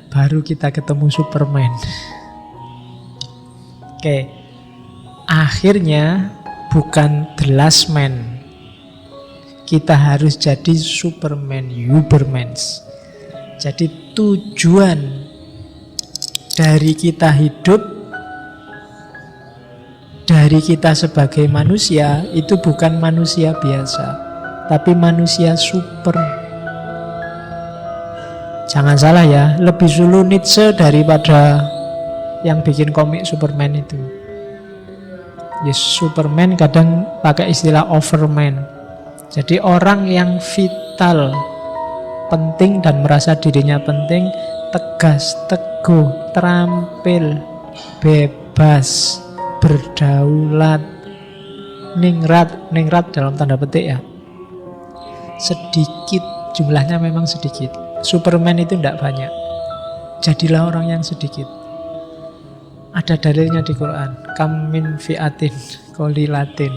Baru kita ketemu Superman. Oke. Akhirnya bukan the last man. Kita harus jadi Superman, Ubermans. Jadi tujuan dari kita hidup, dari kita sebagai manusia, itu bukan manusia biasa, tapi manusia super. Jangan salah ya, lebih dulu Nietzsche daripada yang bikin komik Superman itu. Yes, Superman kadang pakai istilah overman. Jadi orang yang vital, penting dan merasa dirinya penting, tegas, teguh, terampil, bebas, berdaulat, ningrat dalam tanda petik ya. Sedikit, jumlahnya memang sedikit. Superman itu tidak banyak. Jadilah orang yang sedikit. Ada dalilnya di Quran. Kam min fi'atin qalilatin.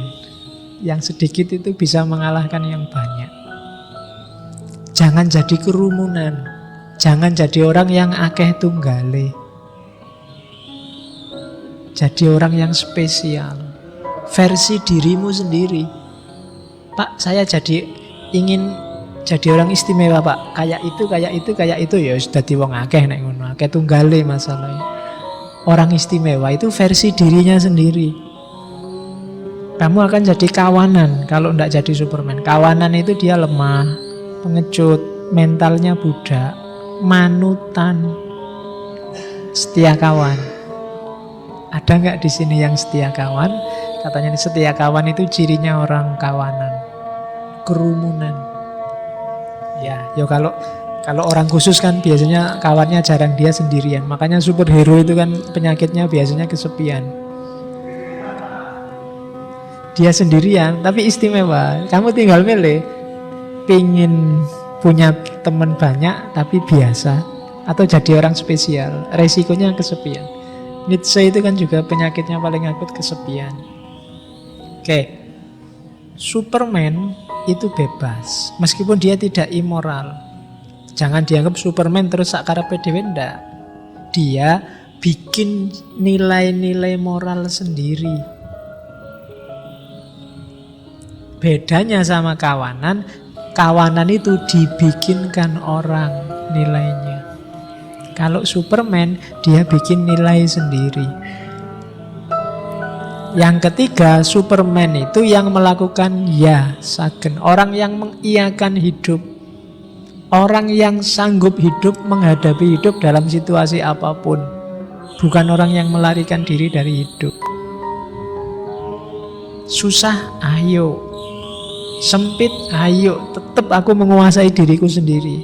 Yang sedikit itu bisa mengalahkan yang banyak. Jangan jadi kerumunan. Jangan jadi orang yang akeh tunggale. Jadi orang yang spesial. Versi dirimu sendiri. Pak, saya ingin jadi orang istimewa, Pak. Kayak itu ya sudah wong akeh nek ngono. Akeh tunggale masalahnya. Orang istimewa itu versi dirinya sendiri. Kamu akan jadi kawanan kalau tidak jadi Superman. Kawanan itu dia lemah, pengecut, mentalnya budak, manutan, setia kawan. Ada nggak di sini yang setia kawan? Katanya setia kawan itu cirinya orang kawanan, kerumunan. Ya kalau orang khusus kan biasanya kawannya jarang, dia sendirian. Makanya superhero itu kan penyakitnya biasanya kesepian. Dia sendirian tapi istimewa. Kamu tinggal milih, pingin punya teman banyak tapi biasa, atau jadi orang spesial. Resikonya kesepian. Nietzsche itu kan juga penyakitnya paling akut kesepian. Oke. Superman itu bebas meskipun dia tidak immoral. Jangan dianggap Superman terus sakarepe dhewe, ndak. Dia bikin nilai-nilai moral sendiri. Bedanya sama kawanan, kawanan itu dibikinkan orang nilainya. Kalau Superman, dia bikin nilai sendiri. Yang ketiga, Superman itu yang melakukan ya sagen, orang yang mengiyakan hidup. Orang yang sanggup hidup, menghadapi hidup dalam situasi apapun. Bukan orang yang melarikan diri dari hidup. Susah, ayo. Sempit, ayo. Tetap aku menguasai diriku sendiri.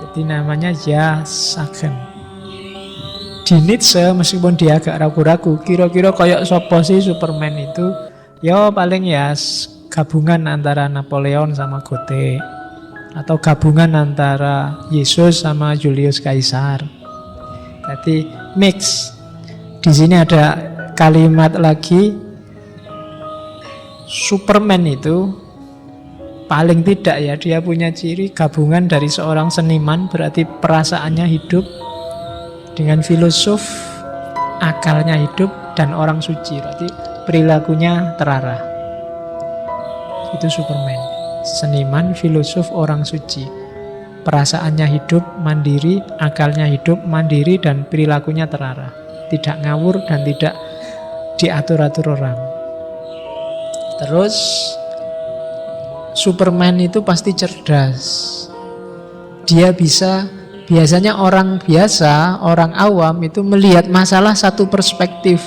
Jadi namanya ya sagen. Di Nietzsche meskipun dia agak ragu-ragu, kira-kira kayak sopo sih Superman itu? Ya paling ya gabungan antara Napoleon sama Goethe, atau gabungan antara Yesus sama Julius Caesar. Jadi mix. Di sini ada kalimat lagi, Superman itu paling tidak ya dia punya ciri gabungan dari seorang seniman, berarti perasaannya hidup, dengan filosof, akalnya hidup, dan orang suci, berarti perilakunya terarah. Itu Superman. Seniman, filosof, orang suci. Perasaannya hidup, mandiri, akalnya hidup, mandiri, dan perilakunya terarah. Tidak ngawur dan tidak diatur-atur orang. Terus Superman itu pasti cerdas. Dia bisa, biasanya orang biasa, orang awam itu melihat masalah satu perspektif.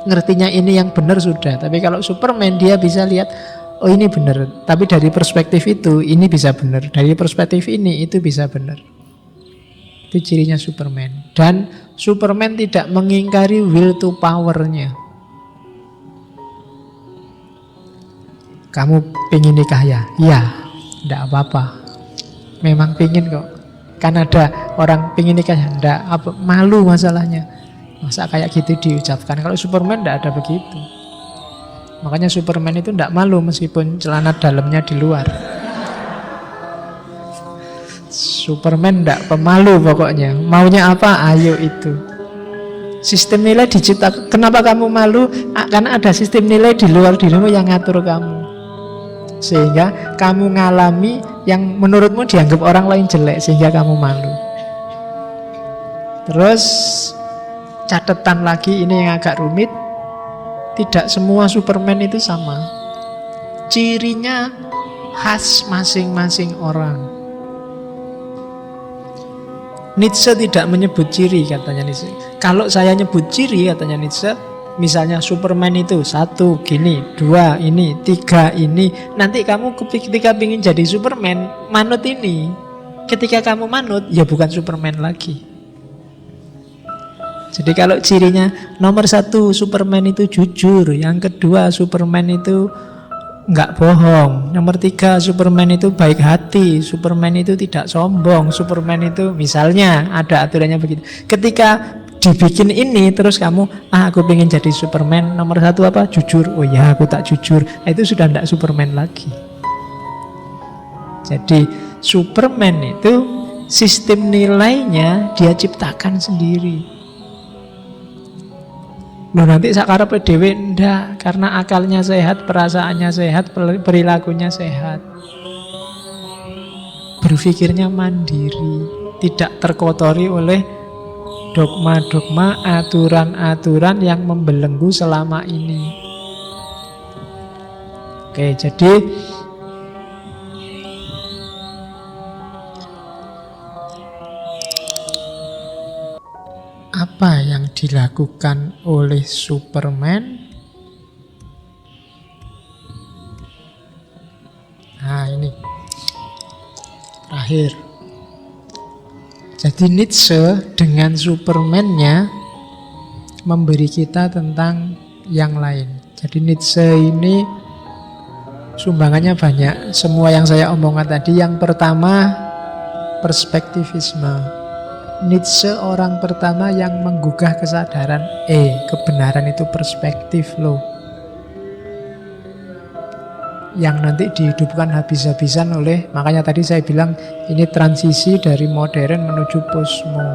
Ngertinya ini yang benar sudah. Tapi kalau Superman dia bisa lihat, oh ini benar, tapi dari perspektif itu ini bisa benar, dari perspektif ini itu bisa benar. Itu cirinya Superman. Dan Superman tidak mengingkari will to power-nya. Kamu pengen nikah ya? Ya, tidak apa-apa. Memang pengen kok. Kan ada orang pengen nikah ya? Tidak, malu masalahnya. Masa kayak gitu diucapkan. Kalau Superman tidak ada begitu. Makanya Superman itu tidak malu meskipun celana dalamnya di luar. Superman ndak pemalu pokoknya. Maunya apa? Ayo itu. Sistem nilai diciptakan. Kenapa kamu malu? Karena ada sistem nilai di luar dirimu yang ngatur kamu. Sehingga kamu ngalami yang menurutmu dianggap orang lain jelek, sehingga kamu malu. Terus catatan lagi, ini yang agak rumit. Tidak semua Superman itu sama. Cirinya khas masing-masing orang. Nietzsche tidak menyebut ciri, katanya Nietzsche. Kalau saya nyebut ciri, katanya Nietzsche, misalnya Superman itu 1 gini, 2 ini, 3 ini. Nanti kamu ketika ingin jadi Superman, manut ini. Ketika kamu manut, ya bukan Superman lagi. Jadi kalau cirinya nomor 1 Superman itu jujur, yang kedua Superman itu nggak bohong, nomor 3 Superman itu baik hati, Superman itu tidak sombong, Superman itu misalnya ada aturannya begitu. Ketika dibikin ini terus kamu, aku pengen jadi Superman, nomor 1 apa? Jujur. Oh ya, aku tak jujur. Itu sudah tidak Superman lagi. Jadi Superman itu sistem nilainya dia ciptakan sendiri. Loh, nanti sakarepe dhewe ndak, karena akalnya sehat, perasaannya sehat, perilakunya sehat. Berpikirnya mandiri, tidak terkotori oleh dogma-dogma, aturan-aturan yang membelenggu selama ini. Oke, jadi apa yang dilakukan oleh Superman? Nah, ini terakhir. Jadi Nietzsche dengan Superman-nya memberi kita tentang yang lain. Jadi Nietzsche ini sumbangannya banyak. Semua yang saya omongkan tadi. Yang pertama, perspektivisme. Nietzsche orang pertama yang menggugah kesadaran, kebenaran itu perspektif loh, yang nanti dihidupkan habis-habisan oleh, makanya tadi saya bilang ini transisi dari modern menuju posmo.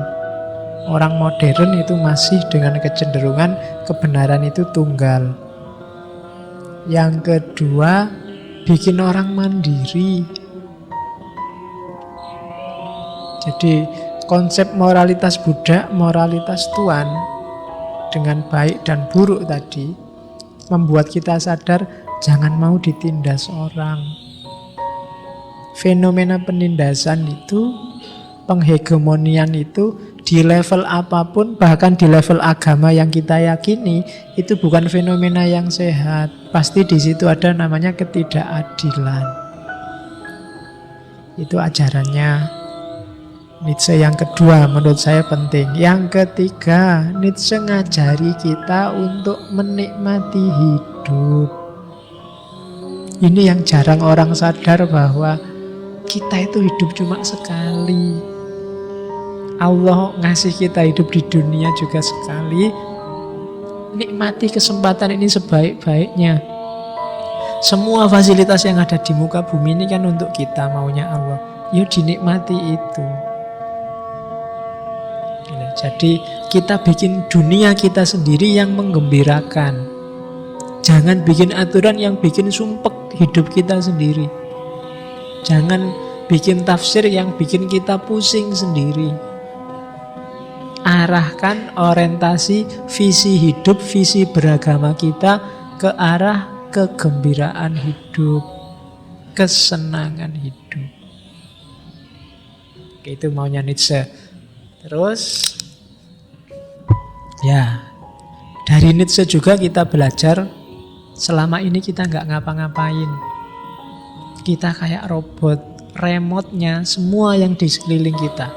Orang modern itu masih dengan kecenderungan kebenaran itu tunggal. Yang kedua, bikin orang mandiri. Jadi konsep moralitas budak, moralitas tuan dengan baik dan buruk tadi membuat kita sadar jangan mau ditindas orang. Fenomena penindasan itu, penghegemonian itu di level apapun, bahkan di level agama yang kita yakini, itu bukan fenomena yang sehat. Pasti di situ ada namanya ketidakadilan. Itu ajarannya Nietzsche yang kedua menurut saya penting. Yang ketiga, Nietzsche ngajari kita untuk menikmati hidup. Ini yang jarang orang sadar, bahwa kita itu hidup cuma sekali. Allah ngasih kita hidup di dunia juga sekali. Nikmati kesempatan ini sebaik-baiknya. Semua fasilitas yang ada di muka bumi ini kan untuk kita, maunya Allah. Yuk dinikmati itu. Jadi kita bikin dunia kita sendiri yang menggembirakan. Jangan bikin aturan yang bikin sumpek hidup kita sendiri. Jangan bikin tafsir yang bikin kita pusing sendiri. Arahkan orientasi visi hidup, visi beragama kita ke arah kegembiraan hidup, kesenangan hidup. Itu maunya Nietzsche. Terus ya, dari Nietzsche juga kita belajar selama ini kita nggak ngapa-ngapain. Kita kayak robot, remote-nya semua yang di sekeliling kita.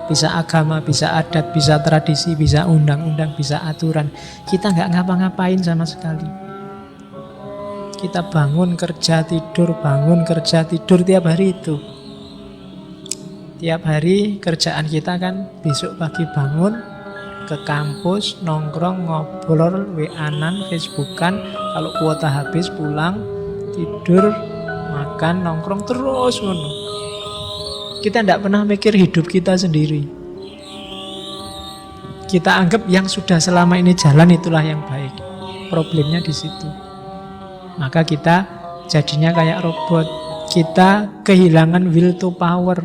Bisa agama, bisa adat, bisa tradisi, bisa undang-undang, bisa aturan. Kita nggak ngapa-ngapain sama sekali. Kita bangun, kerja, tidur, bangun, kerja, tidur tiap hari itu. Tiap hari kerjaan kita kan besok pagi bangun, ke kampus, nongkrong, ngobrol, WA-an, Facebookan, kalau kuota habis pulang, tidur, makan, nongkrong terus ngono. Kita tidak pernah mikir hidup kita sendiri. Kita anggap yang sudah selama ini jalan itulah yang baik. Problemnya di situ. Maka kita jadinya kayak robot. Kita kehilangan will to power.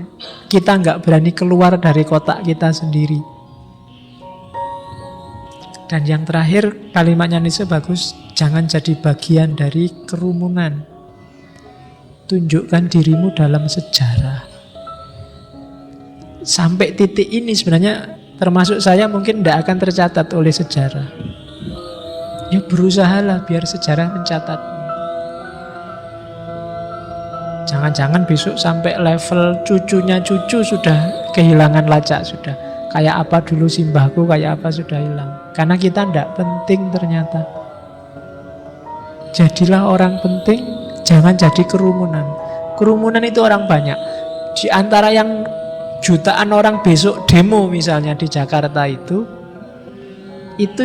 Kita nggak berani keluar dari kotak kita sendiri. Dan yang terakhir, kalimatnya Nietzsche bagus. Jangan jadi bagian dari kerumunan. Tunjukkan dirimu dalam sejarah. Sampai titik ini sebenarnya termasuk saya mungkin tidak akan tercatat oleh sejarah. Ya berusahalah biar sejarah mencatat. Jangan-jangan besok sampai level cucunya cucu sudah kehilangan lacak sudah. Kayak apa dulu simbahku, kayak apa sudah hilang. Karena kita tidak penting ternyata. Jadilah orang penting, jangan jadi kerumunan. Kerumunan itu orang banyak. Di antara yang jutaan orang besok demo misalnya di Jakarta itu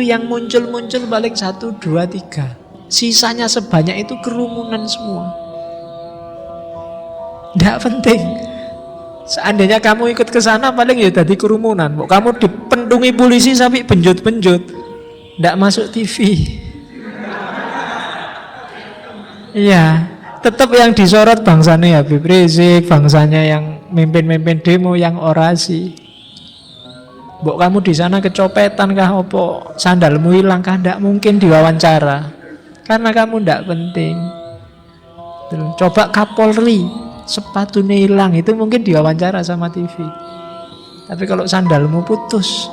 yang muncul-muncul paling 1, 2, 3. Sisanya sebanyak itu kerumunan semua. Tidak penting. Seandainya kamu ikut ke sana paling ya jadi kerumunan. Kamu dipendungi polisi sampai benjut-benjut. Tidak masuk TV. Iya, tetap yang disorot bangsanya Habib Rizik, bangsanya yang mimpin-mimpin demo, yang orasi. Mbok kamu di sana kecopetan kah opo, sandalmu hilang kah, tidak mungkin diwawancara. Karena kamu tidak penting. Coba Kapolri, sepatunya hilang, itu mungkin diwawancara sama TV. Tapi kalau sandalmu putus,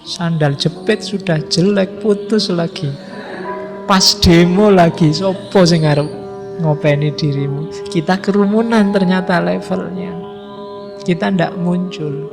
sandal jepit sudah jelek, putus lagi, pas demo lagi, sopo sing arep ngopeni dirimu. Kita kerumunan ternyata levelnya. Kita ndak muncul.